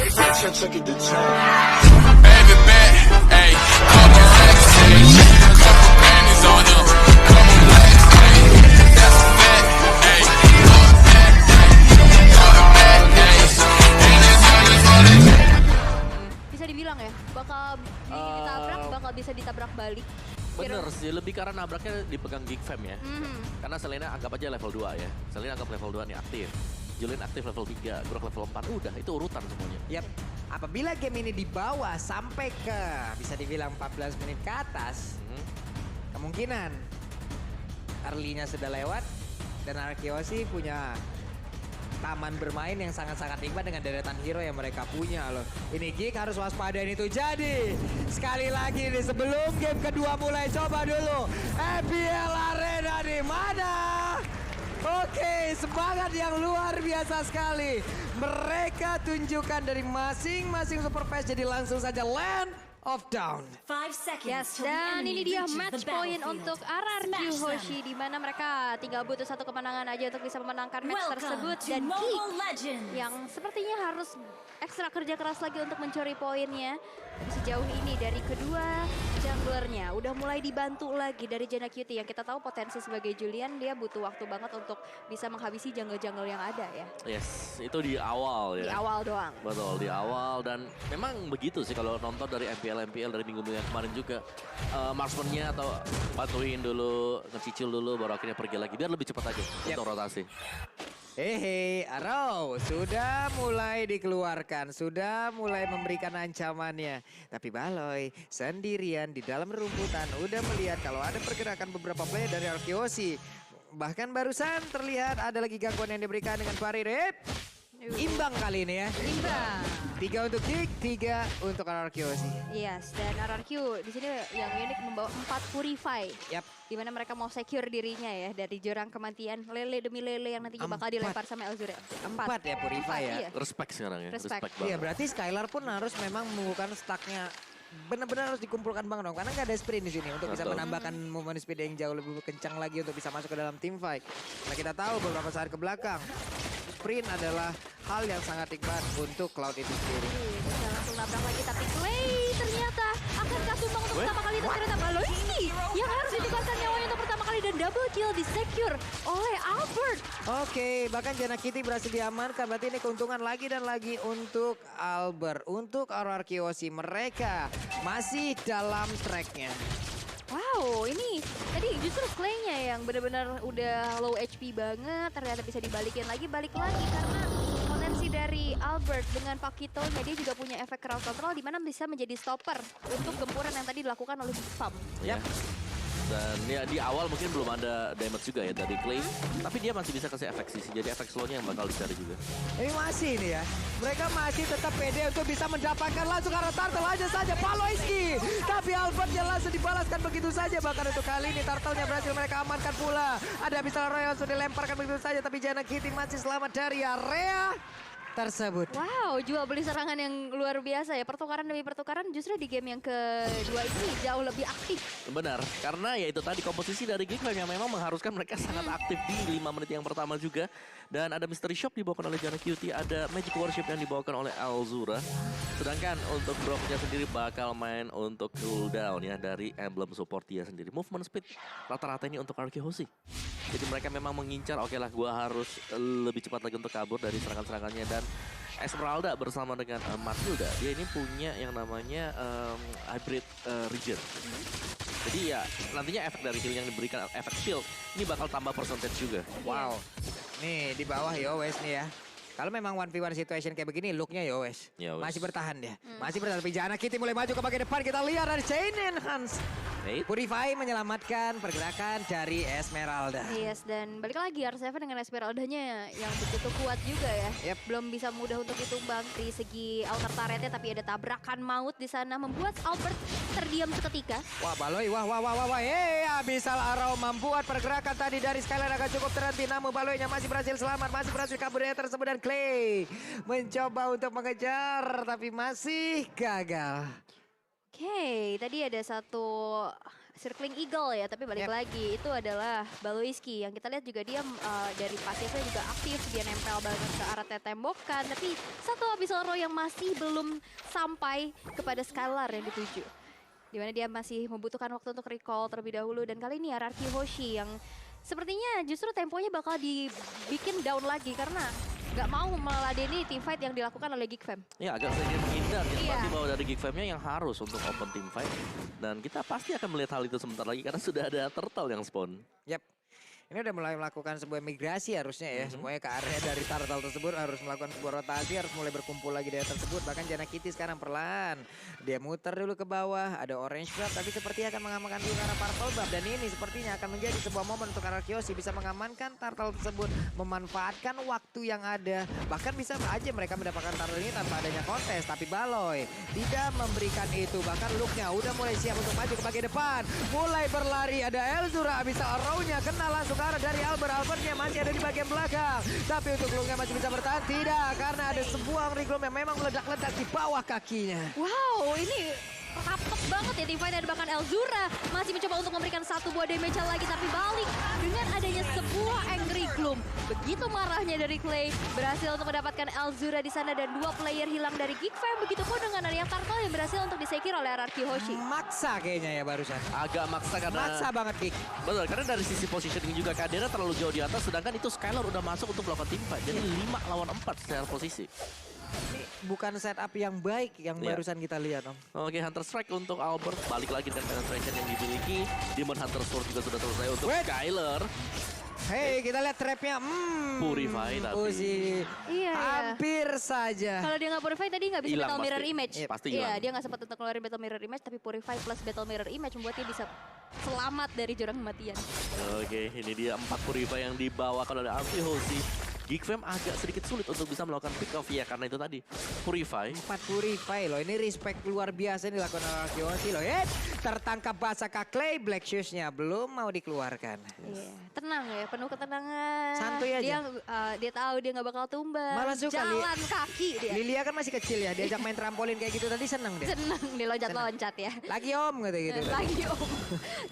Bitch, I took it to town. Baby bet, ayy, couple racks, ayy, couple pennies on them, couple blacks, ayy, that's a fact, ayy, look back, ayy, and it's running. Bisa dibilang ya, bakal ditabrak, bakal bisa ditabrak balik. Bener sih, lebih karena nabraknya dipegang Geek Fam ya. Karena Selena anggap aja level 2 ya. Selena anggap level 2 nih aktif. Julien aktif level 3, Grok level 4. Udah, itu urutan semuanya. Yap, apabila game ini dibawa sampai ke bisa dibilang 14 menit ke atas, kemungkinan early-nya sudah lewat dan Arkeosi punya taman bermain yang sangat-sangat nikmat dengan deretan hero yang mereka punya loh. Ini Geek harus waspada ini tuh. Jadi sekali lagi nih sebelum game kedua mulai, coba dulu FPL Arena di mana? Oke, semangat yang luar biasa sekali. Mereka tunjukkan dari masing-masing super patch, jadi langsung saja land of down. 5 seconds. Yes, till the dan enemy ini dia reaches match the point battlefield. untuk RRQ Smash Hoshi, them. di mana mereka tinggal butuh satu kemenangan aja untuk bisa memenangkan match tersebut. Welcome to Dan Geek Mobile Legends. yang sepertinya harus ekstra kerja keras lagi untuk mencuri poinnya. Sejauh ini dari kedua junglernya udah mulai dibantu lagi dari Janna Cutie, yang kita tahu potensi sebagai Julian, dia butuh waktu banget untuk bisa menghabisi jungle-jungle yang ada ya. Yes, itu di awal ya. Di awal doang. Betul, di awal. Dan memang begitu sih kalau nonton dari MPL dari minggu-minggu yang kemarin juga. Marksman-nya atau bantuin dulu, ngecicil dulu, baru akhirnya pergi lagi. Biar lebih cepat aja untuk rotasi. Hehe, Arrow sudah mulai dikeluarkan, sudah mulai memberikan ancamannya. Tapi Baloy sendirian di dalam rumputan udah melihat kalau ada pergerakan beberapa player dari Arkeosi. Bahkan barusan terlihat ada lagi gangguan yang diberikan dengan Farid. Imbang kali ini ya. Imbang. 3 untuk Geek, 3 untuk Arkeosi. Yes, dan RRQ di sini yang unik membawa 4 Purify. Yap. Di mana mereka mau secure dirinya ya dari jurang kematian lele demi lele yang nantinya bakal 4. dilempar sama Elzura. 4 ya Purify ya. Iya. Respect sekarang ya, Respect. respect Iya, banget. berarti Skylar pun harus memang mengumpulkan stacknya. Benar-benar harus dikumpulkan Bang dong, karena nggak ada sprint di sini untuk bisa Betul. menambahkan movement speed yang jauh lebih kencang lagi untuk bisa masuk ke dalam team fight. Nah kita tahu beberapa saat ke belakang, sprint adalah hal yang sangat nikmat untuk Cloud itu sendiri. Bisa langsung nabrak lagi, tapi Clay ternyata akankah tumbang untuk pertama kali, dan ternyata Baloy ini yang harus ditukarkan nyawanya untuk pertama kali, dan double kill di secure oleh Albert. Oke, bahkan Janna Kitty berhasil diamankan, berarti ini keuntungan lagi dan lagi untuk Albert. Untuk RRQ mereka masih dalam tracknya. Wow, ini tadi justru Clay-nya yang benar-benar udah low HP banget, ternyata bisa dibalikin lagi, balik lagi karena potensi dari Albert dengan Pakito-nya, dia juga punya efek crowd control di mana bisa menjadi stopper untuk gempuran yang tadi dilakukan oleh Spam. Ya. Dan ya di awal mungkin belum ada damage juga ya dari Clay. Tapi dia masih bisa kasih efek sih. Jadi efek slownya yang bakal dicari juga. Ini masih nih ya, mereka masih tetap pede untuk bisa mendapatkan langsung karena Turtle aja saja Paloiski. Tapi Albertnya langsung dibalaskan begitu saja. Bahkan untuk kali ini Turtle-nya berhasil mereka amankan pula. Ada Abyssal Royal langsung dilemparkan begitu saja. Tapi Janna Kitty masih selamat dari area tersebut. Wow, jual beli serangan yang luar biasa ya. Pertukaran demi pertukaran justru di game yang kedua ini jauh lebih aktif. Benar, karena ya itu tadi komposisi dari Geek Fam yang memang mengharuskan mereka sangat aktif di 5 menit yang pertama juga. Dan ada Mystery Shop dibawakan oleh Janna Cutie, ada Magic Worship yang dibawakan oleh Elzura. Sedangkan untuk Broknya sendiri bakal main untuk cooldown ya dari emblem support dia sendiri. Movement speed rata-rata ini untuk RRQ Hoshi. Jadi mereka memang mengincar, oke lah gua harus lebih cepat lagi untuk kabur dari serangan-serangannya. Dan Esmeralda bersama dengan Matilda, dia ini punya yang namanya hybrid regen. Jadi ya nantinya efek dari heal yang diberikan, efek shield, ini bakal tambah percentage juga. Wow, nih di bawah Yowes nih ya. Kalau memang 1v1 situation kayak begini, looknya Yowes. Yowes. Masih bertahan dia. Masih bertahan. Tapi Janna Kitty mulai maju ke bagian depan. Kita lihat dari Chain Enhance. Purify menyelamatkan pergerakan dari Esmeralda. Yes, dan balik lagi R7 dengan Esmeraldanya yang begitu kuat juga ya. Yep. Belum bisa mudah untuk ditumbang di segi outer turretnya, tapi ada tabrakan maut di sana membuat Albert terdiam seketika. Wah, Baloy, wah. Abyssal Arrow membuat pergerakan tadi dari Skylar agak cukup terhenti. Namun Baloynya masih berhasil selamat, masih berhasil kabur dari tersebut. Dan Clay mencoba untuk mengejar, tapi masih gagal. Oke, tadi ada satu Circling Eagle ya, tapi balik Yep. lagi itu adalah Baloiski yang kita lihat juga dia dari pasifnya juga aktif, dia nempel banget ke arah tembokan, tapi satu Abyssal Roar yang masih belum sampai kepada Skylar yang dituju. Dimana dia masih membutuhkan waktu untuk recall terlebih dahulu, dan kali ini Araki Hoshi yang sepertinya justru temponya bakal dibikin down lagi karena nggak mau meladeni teamfight yang dilakukan oleh Geek Fam. Ya agak sedikit menghindar gitu. Iya. Pasti bahwa dari Geek Fam-nya yang harus untuk open team fight. Dan kita pasti akan melihat hal itu sebentar lagi karena sudah ada turtle yang spawn. Yap. Ini udah mulai melakukan sebuah migrasi harusnya ya. Semuanya ke area dari turtle tersebut harus melakukan sebuah rotasi, harus mulai berkumpul lagi di area tersebut. Bahkan Jana Kitty sekarang perlahan. Dia muter dulu ke bawah, ada orange buff tapi sepertinya akan mengamankan dulu ke arah purple buff. Dan ini sepertinya akan menjadi sebuah momen untuk Araki bisa mengamankan turtle tersebut. Memanfaatkan waktu yang ada. Bahkan bisa aja mereka mendapatkan turtle ini tanpa adanya kontes. Tapi Baloy tidak memberikan itu. Bahkan looknya udah mulai siap untuk maju ke bagian depan. Mulai berlari, ada Elzura bisa arrow-nya kena langsung ke arah dari Albert. Albertnya masih ada di bagian belakang. Tapi untuk Lungnya masih bisa bertahan. Tidak, karena ada sebuah Ringloom yang memang meledak-ledak di bawah kakinya. Wow, ini rapet banget ya teamfight, dan bahkan Elzura masih mencoba untuk memberikan satu buah damage lagi, tapi balik dengan adanya sebuah Angry Gloom. Begitu marahnya dari Clay, berhasil untuk mendapatkan Elzura di sana dan 2 player hilang dari Geek Fam. Begitupun dengan adanya Turtle yang berhasil untuk disekir oleh Araki Hoshi. Maksa kayaknya ya barusan. Agak maksa karena... Maksa banget Kick. Betul, karena dari sisi positioning juga Kadena terlalu jauh di atas, sedangkan itu Skylar udah masuk untuk melakukan team fight. Jadi 5 lawan 4 secara posisi. Ini bukan setup yang baik yang Iya. barusan kita lihat Om. Oke, Hunter Strike untuk Albert. Balik lagi dengan penetration yang dimiliki. Demon Hunter Sword juga sudah selesai untuk Wait. Skylar. Hei, kita lihat trapnya. Purify tapi. Uzi. Iya, iya. Hampir saja. Kalau dia nggak Purify tadi nggak bisa Hilang Battle pasti. Mirror Image. Iya, pasti Iya, hilang. dia nggak sempat untuk keluarin Battle Mirror Image, tapi Purify plus Battle Mirror Image membuat dia bisa selamat dari jurang kematian. Oke, ini dia 4 Purify yang dibawakan oleh Araki Hoshi. Geek Fam agak sedikit sulit untuk bisa melakukan pick off ya karena itu tadi Purify. 4 Purify loh. Ini respect luar biasa yang dilakukan oleh Kiyoshi loh. Tertangkap basah Kak Clay. Black Shoes-nya belum mau dikeluarkan. Iya, tenang ya, penuh ketenangan. Santuy aja. Dia tahu dia nggak bakal tumbang. Malah suka jalan kaki dia. Lilia kan masih kecil ya. Diajak main trampolin kayak gitu tadi seneng deh. Seneng dia loncat-loncat ya. Lagi Om gitu. Lagi om,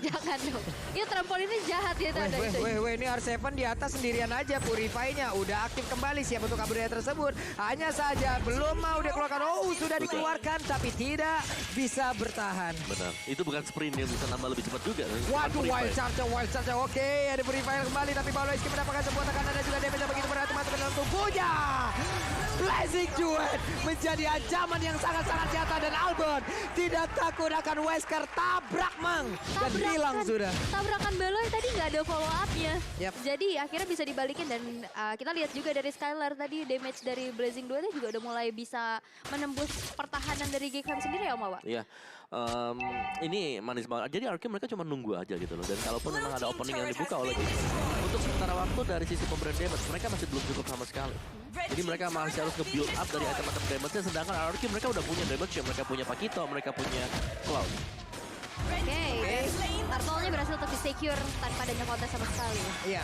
jangan dong. Itu trampolinnya jahat ya tadi. Weh, ini R7 di atas sendirian aja. Purify-nya udah aktif kembali, siap untuk kabur dari tersebut. Hanya saja belum mau dikeluarkan. Oh, sudah dikeluarkan tapi tidak bisa bertahan. Benar. Itu bukan sprint yang bisa nambah lebih cepat juga. Waduh, Purify. wild charge. Oke, ada Purify kembali tapi Baloiski mendapatkan sebuah tekanan dan juga damage yang begitu berat masuk ke dalam tubuhnya. Blazing Duet menjadi ancaman yang sangat-sangat nyata dan Albert tidak takut akan Wesker tabrak Mang dan hilang sudah. Tabrakan Baloy tadi nggak ada follow up-nya. Yap. Jadi akhirnya bisa dibalikin, dan kita lihat juga dari Skylar tadi damage dari Blazing Duet juga udah mulai bisa menembus pertahanan dari Geek Fam sendiri ya Om Awa. Iya. Ini manis banget. Jadi Arki mereka cuma nunggu aja gitu loh. Dan kalaupun memang ada opening yang dibuka oleh Geek, untuk sementara waktu dari sisi pemberian damage mereka masih belum cukup sama sekali. Jadi mereka masih harus nge-build up dari item-item damage-nya, sedangkan Arki mereka udah punya damage ya. Mereka punya Pakito, mereka punya Cloud. Oke, Turtle-nya berhasil untuk di-secure tanpa adanya kontes sama sekali. Iya,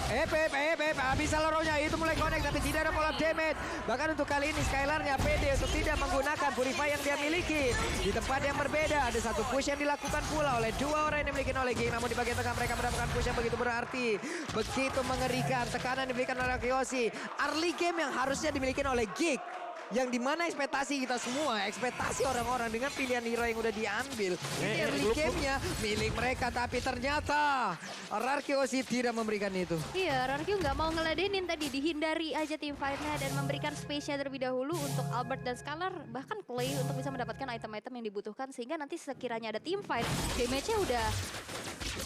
bisa loronya itu mulai connect tapi tidak ada follow up damage. Bahkan untuk kali ini Skylar-nya pede untuk tidak menggunakan Purify yang dia miliki. Di tempat yang berbeda ada satu push yang dilakukan pula oleh 2 orang yang dimiliki oleh Geek. Namun di bagian tengah mereka mendapatkan push yang begitu berarti. Begitu mengerikan tekanan diberikan oleh Kiyoshi. Early game yang harusnya dimiliki oleh Geek. Yang dimana ekspektasi kita semua, ekspektasi orang-orang dengan pilihan hero yang udah diambil. Ini early game-nya milik mereka, tapi ternyata Araki tidak memberikan itu. Iya, Rarkyu nggak mau ngeladenin tadi, dihindari aja team fight-nya dan memberikan space-nya terlebih dahulu untuk Albert dan Skylar, bahkan Clay untuk bisa mendapatkan item-item yang dibutuhkan, sehingga nanti sekiranya ada team fight, damage-nya udah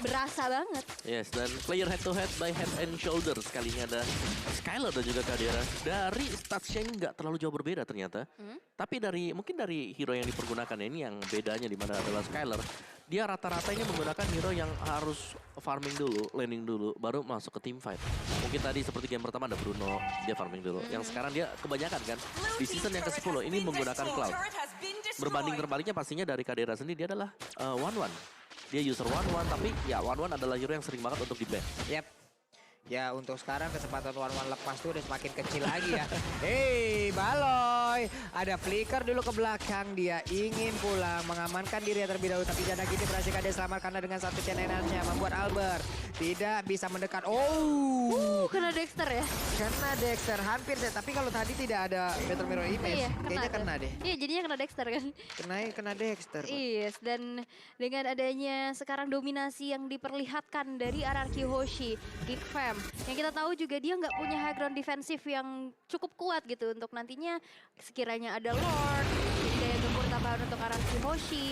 berasa banget. Yes, dan player head to head by head and shoulders. Kali ini ada Skylar dan juga Kadera. Dari statsnya ini nggak terlalu jauh berbeda ternyata. Tapi mungkin dari hero yang dipergunakan ini yang bedanya di mana adalah Skylar. Dia rata-rata ini menggunakan hero yang harus farming dulu, laning dulu, baru masuk ke team fight. Mungkin tadi seperti game pertama ada Bruno, dia farming dulu. Yang sekarang dia kebanyakan kan, di season yang ke-10 ini menggunakan Cloud. Berbanding terbaliknya pastinya dari Kadera sendiri, dia adalah 1-1. Dia user 1-1, tapi ya 1-1 adalah hero yang sering banget untuk di-ban. Yap. Ya untuk sekarang kesempatan one-one lepas tuh udah semakin kecil lagi ya. Hei Baloy. Baloy. Ada flicker dulu ke belakang. Dia ingin pulang mengamankan diri terlebih dahulu. Tapi Jana Cutie berhasil dia selamat karena dengan satu chain energy-nya membuat Albert tidak bisa mendekat. Oh, Kena Dexter ya? kena Dexter hampir deh. Tapi kalau tadi tidak ada Battle Mirror Image, Iya, kayaknya tuh. kena deh. Iya, jadinya kena Dexter kan? Kena Dexter. Yes, dan dengan adanya sekarang dominasi yang diperlihatkan dari RRQ Hoshi, Geek Fam, yang kita tahu juga dia nggak punya high ground defensif yang cukup kuat gitu untuk nantinya sekiranya ada Lord, jadi daya gempur tambahan untuk RRQ Hoshi.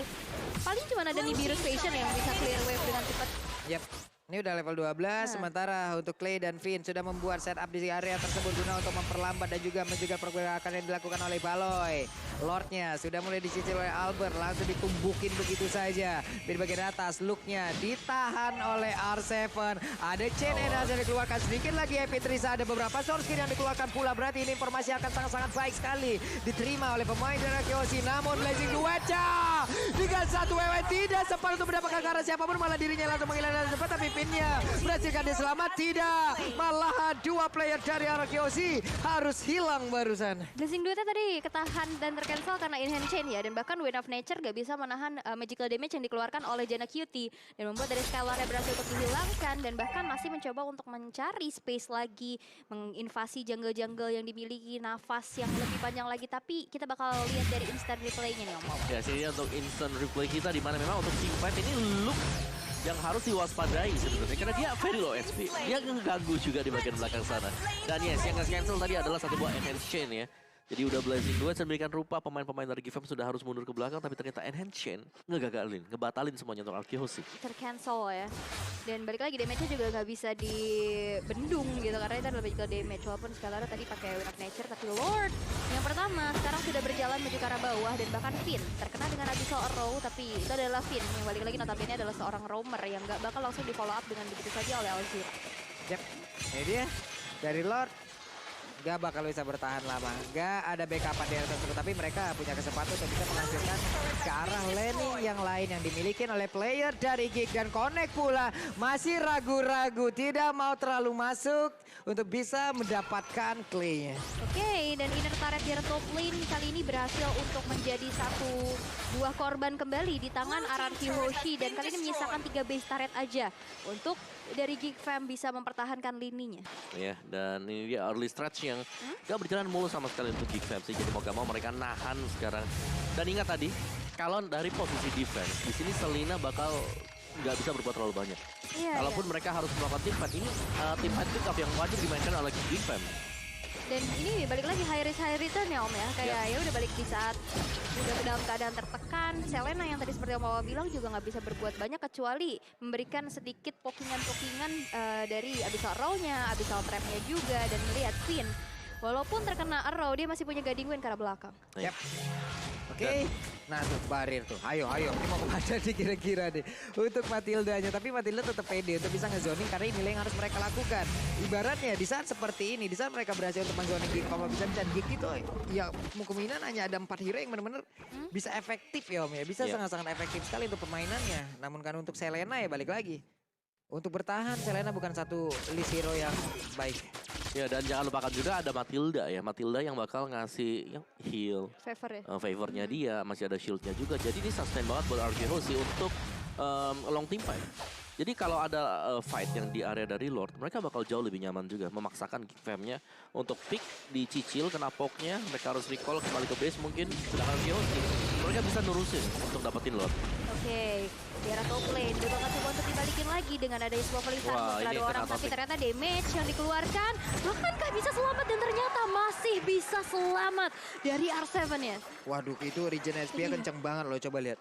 Paling cuma ada Nibiru's Patient yang bisa clear wave dengan cepat. Yap. Ini udah level 12, sementara untuk Clay dan Finn sudah membuat setup di area tersebut guna untuk memperlambat dan juga mencegah pergerakan yang dilakukan oleh Baloy. Lordnya sudah mulai dicicil oleh Albert, langsung ditumbukin begitu saja. Di bagian atas, looknya ditahan oleh R7. Ada chain energy yang dikeluarkan, sedikit lagi Happy Trisa, ada beberapa source skill yang dikeluarkan pula. Berarti ini informasi akan sangat-sangat baik sekali diterima oleh pemain dari Kyoshi. Namun Blazing Duetnya dengan satu WW tidak sempat untuk mendapatkan karena siapapun, malah dirinya langsung menghilang dan sempat, tapi pinnya berhasilkan dia selamat. Tidak, malahan dua player dari Kyoshi harus hilang barusan. Blazing Duetnya tadi ketahan dan tercancel karena in hand chain ya, dan bahkan Wind of Nature gak bisa menahan magical damage yang dikeluarkan oleh Jana Cutie dan membuat dari Skylarnya berhasil untuk dihilangkan, dan bahkan masih mencoba untuk mencari space lagi, menginvasi jungle-jungle yang dimiliki nafas yang lebih panjang lagi. Tapi kita bakal lihat dari instant replaynya nih Om. Ya, sini untuk instant replay kita di mana memang untuk teamfight ini look yang harus diwaspadai sebenarnya karena dia very low HP. Dia ngeganggu juga di bagian belakang sana. Dan yes, yang nge-cancel tadi adalah satu buah enhance chain ya. Jadi udah Blazing Duet sedemikian rupa pemain-pemain dari GFM sudah harus mundur ke belakang, tapi ternyata enhance chain ngegagalin, ngebatalin semuanya untuk Kyoshi. Tercancel ya, dan balik lagi damage-nya juga nggak bisa dibendung gitu karena itu adalah magical damage. Walaupun Scalara tadi pakai Wind of Nature, tapi Lord yang pertama sekarang sudah berjalan menuju ke arah bawah, dan bahkan Finn terkena dengan Abyssal Arrow. Tapi itu adalah Finn yang balik lagi notabene adalah seorang roamer yang nggak bakal langsung di follow up dengan begitu saja oleh Alzura. Yap, ini dia dari Lord. Gak bakal bisa bertahan lama. Gak ada backup di atas tersebut. Tapi mereka punya kesempatan untuk bisa menghasilkan ke arah laning yang lain yang dimiliki oleh player dari Geek. Dan Connect pula masih ragu-ragu. Tidak mau terlalu masuk untuk bisa mendapatkan Clay-nya. Oke, dan inner turret di top lane kali ini berhasil untuk menjadi satu buah korban kembali di tangan RRQ Hoshi. Dan kali ini menyisakan 3 base turret aja untuk dari Geek Fam bisa mempertahankan lininya. Ya, dan ini dia early stretch yang gak berjalan mulus sama sekali untuk Geek Fam sih. Jadi mau gak mau mereka nahan sekarang. Dan ingat tadi, kalau dari posisi defense, di sini Selena bakal nggak bisa berbuat terlalu banyak. Iya, Kalaupun mereka harus melakukan team fight, ini team fight pick up yang wajib dimainkan oleh Geek Fam. Dan ini balik lagi high risk high return ya Om ya. Kayak ya udah balik di saat udah dalam keadaan tertekan. Selena yang tadi seperti Om Wawa bilang juga nggak bisa berbuat banyak kecuali memberikan sedikit pokingan-pokingan dari Abyssal Arrow-nya, Abyssal Trap-nya juga, dan melihat Finn. Walaupun terkena Arrow, dia masih punya Guiding Wind ke arah belakang. Yap. Oke. Nah tuh Barir tuh. Ayo. Ini mau kemana nih kira-kira deh. Untuk Matildanya. Tapi Matilda tetap pede untuk bisa ngezoning karena inilah yang harus mereka lakukan. Ibaratnya di saat seperti ini, di saat mereka berhasil untuk menzoning Geek Papa bisa dan Geek itu ya kemungkinan hanya ada 4 hero yang benar-benar bisa efektif ya Om ya. Bisa sangat-sangat efektif sekali untuk permainannya. Namun kan untuk Selena ya balik lagi. Untuk bertahan Selena bukan satu list hero yang baik. Ya, dan jangan lupakan juga ada Matilda ya. Matilda yang bakal ngasih yang heal. Favor ya. Favornya dia, masih ada shieldnya juga. Jadi ini sustain banget buat Kyoshi untuk long team fight. Jadi kalau ada fight yang di area dari Lord, mereka bakal jauh lebih nyaman juga. Memaksakan Geek Fam-nya untuk pick, dicicil, kena poke-nya. Mereka harus recall kembali ke base mungkin. Sedangkan Kyoshi, mereka bisa nurusin untuk dapetin Lord. Oke, di arah top lane, dia bakal coba untuk dibalikin lagi dengan ada Iswa Pelitan. Wah, Setelah ini 2 orang, kena tapi toxic. ternyata damage yang dikeluarkan. Bahkankah bisa selamat, dan ternyata masih bisa selamat dari R7 ya. Waduh itu regen HP-nya kenceng banget loh, coba lihat.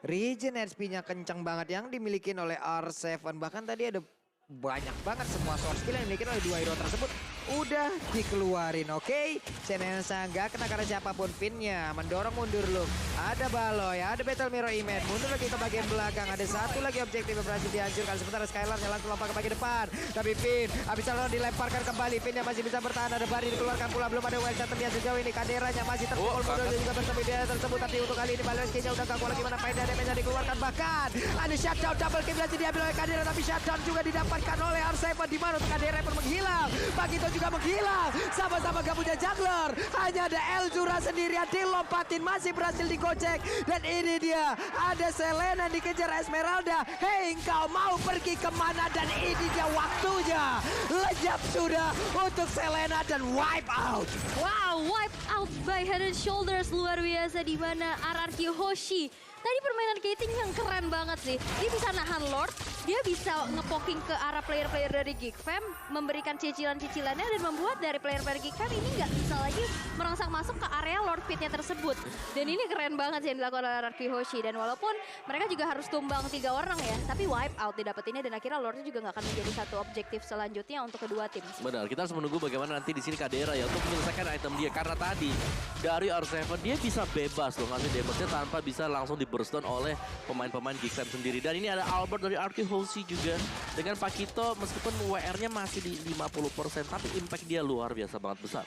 Regen HP-nya kenceng banget yang dimiliki oleh R7. Bahkan tadi ada banyak banget semua source skill yang dimiliki oleh 2 hero tersebut. Udah dikeluarin, oke. Senensa nggak kena karena siapapun. Pinnya mendorong mundur loh. Ada Baloy, ada Battle Mirror Image. Mundur lagi ke bagian belakang. Ada satu lagi objektif yang berhasil dihancurkan. Sementara Skylar langsung lompat ke bagian depan. Tapi Pin, habis lalu dilemparkan kembali. Pinnya masih bisa bertahan. Ada Bari dikeluarkan pula. Belum ada wildcard terlihat sejauh ini. Kaderanya masih terpukul mundur dan juga bertemu di area tersebut. Tapi untuk kali ini Baloy skill-nya udah gak kuat lagi. Mana faedah damage yang dikeluarkan. Bahkan ada shutdown double kill berhasil diambil oleh Kadera. Tapi shutdown juga didapatkan oleh R7. Di mana untuk Kadera pun menghilang. Begitu juga menghilang. Sama-sama gak punya jungler. Hanya ada Elzura sendirian dilompatin. Masih berhasil digocek. Dan ini dia. Ada Selena dikejar Esmeralda. Hei, engkau mau pergi kemana? Dan ini dia waktunya. Lejap sudah untuk Selena dan wipe out. Wow, wipe out by Head and Shoulders luar biasa di mana RRQ Hoshi. Tadi permainan Kating yang keren banget sih. Dia bisa nahan Lord, dia bisa ngepoking ke arah player-player dari Geekfam, memberikan cicilan-cicilannya dan membuat dari player-player Geekfam ini nggak bisa lagi merangsang masuk ke area Lord Pit-nya tersebut. Dan ini keren banget sih yang dilakukan oleh RRQ Hoshi. Dan walaupun mereka juga harus tumbang 3 orang ya, tapi wipe out didapetinnya dan akhirnya Lordnya juga nggak akan menjadi satu objektif selanjutnya untuk kedua tim. Benar, kita harus menunggu bagaimana nanti di sini Kadera ya untuk menyelesaikan item dia. Karena tadi dari R7 dia bisa bebas loh ngasih damage-nya tanpa bisa langsung di burst down oleh pemain-pemain Geekfam sendiri. Dan ini ada Albert dari RQ Hoshi juga. Dengan Pakito meskipun WR-nya masih di 50%, tapi impact dia luar biasa banget besar.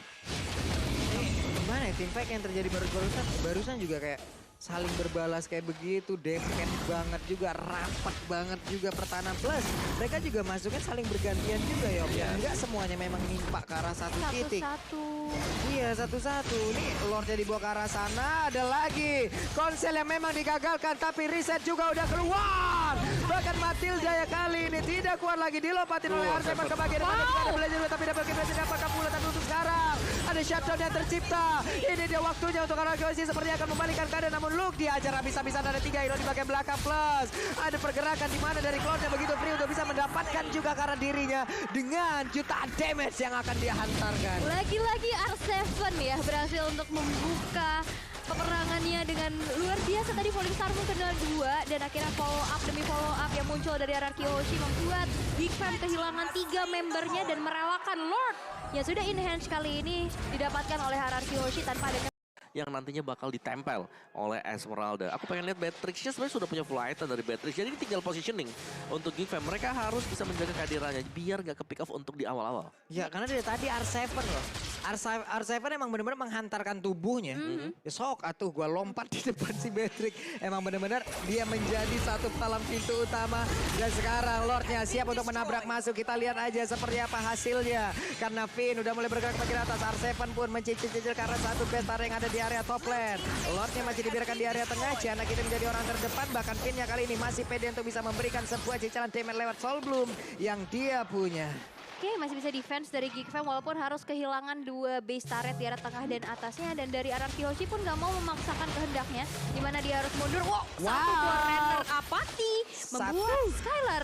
Gimana ya, team fight yang terjadi barusan juga kayak saling berbalas kayak begitu, defense banget juga, rapat banget juga pertahanan. Plus mereka juga masuknya saling bergantian juga ya. Enggak semuanya memang nimpak ke arah satu titik. Satu-satu. Iya, satu-satu. Nih Lordnya dibawa ke arah sana, ada lagi konsel yang memang digagalkan, tapi reset juga udah keluar. Bahkan Matilda ya kali ini tidak kuat lagi, dilompatin oleh Arseman ke bagian depan. Juga ada belajar, tapi dapat kita apakah pula, tapi untuk sekarang ada shutdown yang tercipta. Ini dia waktunya untuk RRQ Hoshi seperti akan membalikan keadaan, namun Luke diajar habis-habisan. Ada 3 hero di bagian belakang, plus ada pergerakan di mana dari Cloud yang begitu free untuk bisa mendapatkan juga karena dirinya dengan jutaan damage yang akan dia hantarkan. Lagi-lagi R7 ya berhasil untuk membuka peperangannya dengan luar biasa. Tadi Falling Star pun kena 2 dan akhirnya follow up demi follow up yang muncul dari RRQ Hoshi membuat Geekfam kehilangan 3 membernya dan merelakan Lord yang sudah enhance kali ini didapatkan oleh RRQ Hoshi tanpa adanya Yang nantinya bakal ditempel oleh Esmeralda. Aku pengen lihat Beatrix-nya sebenarnya sudah punya full item dari Beatrix. Jadi ini tinggal positioning untuk Geekfam. Mereka harus bisa menjaga kehadirannya biar gak ke pick off untuk di awal-awal. Ya karena dari tadi R7 loh. R7 emang benar-benar menghantarkan tubuhnya. Ya sok atuh gua lompat di depan si Beatrix. Emang benar-benar dia menjadi satu palang pintu utama. Dan sekarang Lordnya siap untuk menabrak masuk. Kita lihat aja seperti apa hasilnya. Karena Finn udah mulai bergerak ke atas. R7 pun mencicil-cicil karena satu best yang ada di area top lane. Lordnya masih dibiarkan di area tengah. Ciana kita menjadi orang terdepan. Bahkan Finnnya kali ini masih pede untuk bisa memberikan sebuah cicilan damage lewat Soul Bloom yang dia punya. Oke, masih bisa defense dari Geekfam walaupun harus kehilangan 2 base turret di area tengah dan atasnya. Dan dari RRQ Hoshi pun gak mau memaksakan kehendaknya. Dimana dia harus mundur. Wow, satu buah render apati. Membuat Skylar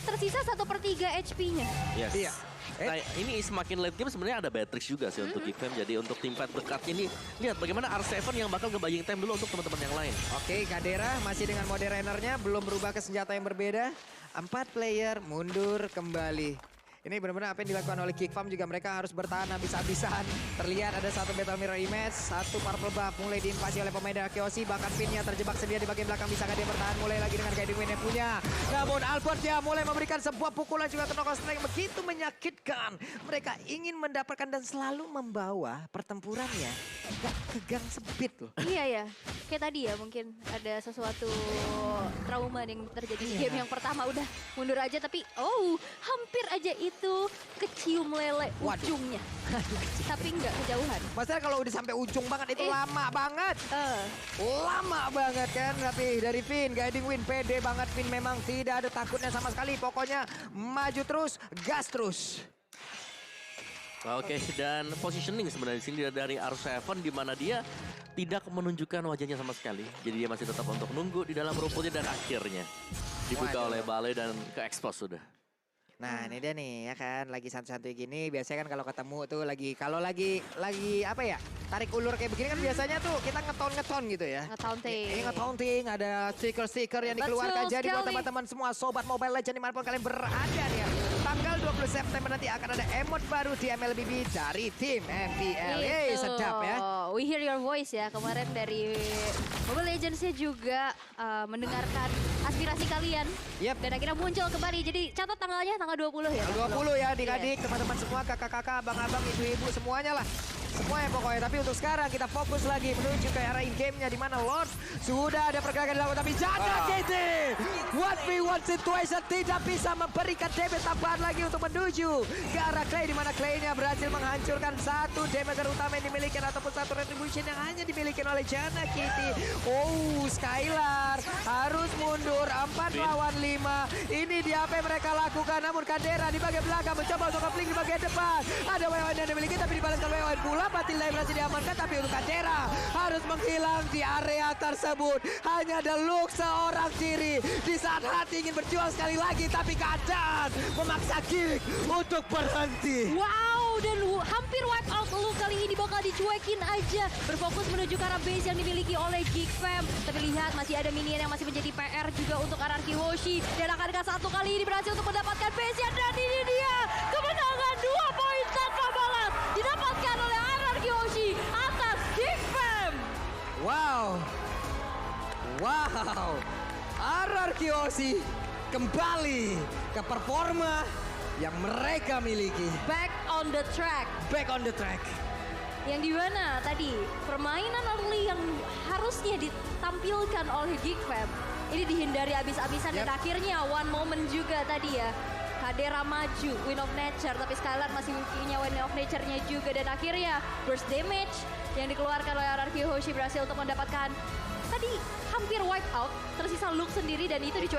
tersisa 1/3 HP-nya. Yes. Iya. Nah, ini semakin late game sebenarnya ada Beatrix juga sih untuk Geekfam. Jadi untuk tim fight dekatnya ini lihat bagaimana R7 yang bakal nge-buying time dulu untuk teman-teman yang lain. Oke, Kadera masih dengan mode runner-nya belum berubah ke senjata yang berbeda. 4 player mundur kembali. Ini benar-benar apa yang dilakukan oleh Geekfam juga mereka harus bertahan habis-habisan. Terlihat ada satu battle mirror image, satu purple buff mulai diinvasi oleh pemain RRQ Hoshi. Bahkan Finnnya terjebak sendiri di bagian belakang, bisakah dia bertahan mulai lagi dengan guiding wind yang punya. Namun Albertnya mulai memberikan sebuah pukulan juga ke knockout strike begitu menyakitkan. Mereka ingin mendapatkan dan selalu membawa pertempurannya gak ke gang sempit loh. Iya ya, kayak tadi ya mungkin ada sesuatu trauma yang terjadi di game yang pertama udah mundur aja tapi hampir aja itu kecium lele ujungnya. Tapi nggak kejauhan. Masalah kalau udah sampai ujung banget itu lama banget. Lama banget kan, tapi dari Finn, guiding win pede banget. Finn memang tidak ada takutnya sama sekali. Pokoknya maju terus, gas terus. Oke, dan positioning sebenarnya di sini dari R7 di mana dia tidak menunjukkan wajahnya sama sekali. Jadi dia masih tetap untuk nunggu di dalam rumputnya dan akhirnya dibuka oleh Balai dan ke-expose sudah. Nah ini dia nih ya kan, lagi santai-santai gini biasanya kan kalau ketemu tuh kalau lagi apa ya, tarik ulur kayak begini kan biasanya tuh kita ngeton gitu ya. Nge-taunting. Ini nge-taunting, ada stiker-stiker yang dikeluarkan. Jadi buat teman-teman semua sobat Mobile Legends dimanapun kalian berada nih ya. Tanggal 20 September nanti akan ada emote baru di MLBB dari tim MPL. Yeay, sedap ya. We hear your voice ya, kemarin dari Mobile Legends-nya juga mendengarkan aspirasi kalian. Yep. Dan akhirnya muncul kembali, jadi catat tanggalnya tanggal 20 ya. Tanggal 20 ya adik-adik, teman-teman semua, kakak-kakak, abang-abang, ibu-ibu semuanya lah. semuanya pokoknya. Tapi untuk sekarang kita fokus lagi menuju ke arah in-game-nya di mana Lord sudah ada pergerakan dilakukan. Tapi jaga KT. 1v1 situation tidak bisa memberikan damage tambahan lagi untuk menuju ke arah Clay. Di mana Clay-nya berhasil menghancurkan satu damage utama yang dimiliki ataupun satu retribution yang hanya dimiliki oleh Jana Kitty. Oh, Skylar harus mundur 4 lawan 5. Ini dia apa yang mereka lakukan. Namun Kadera di bagian belakang mencoba untuk nge-flank di bagian depan. Ada WWN yang dimiliki tapi dibalaskan WWN pula. Matilda yang berhasil diamankan tapi untuk Kadera harus menghilang di area tersebut. Hanya ada Lux seorang diri di saat hati ingin berjuang sekali lagi tapi keadaan memaksa Geek untuk berhenti. Wow, dan hampir wipe out lu kali ini bakal dicuekin aja. Berfokus menuju ke arah base yang dimiliki oleh Geek Fam. Tapi lihat masih ada minion yang masih menjadi PR juga untuk RRQ Hoshi. Dan akankah satu kali ini berhasil untuk mendapatkan base-nya. Dan ini dia kemenangan 2 poin tanpa balas didapatkan oleh RRQ Hoshi atas Geek Fam. Wow. Wow. RRQ Hoshi kembali ke performa yang mereka miliki. Back on the track. Back on the track. Yang dimana tadi permainan early yang harusnya ditampilkan oleh Geek Fam ini dihindari abis-abisan dan akhirnya one moment juga tadi ya. Kadera maju, Win of Nature, tapi Skylar masih punya Win of Nature-nya juga. Dan akhirnya burst damage yang dikeluarkan oleh RRQ Hoshi berhasil untuk mendapatkan tadi hampir wipe out. Tersisa Luke sendiri dan itu dicuekin.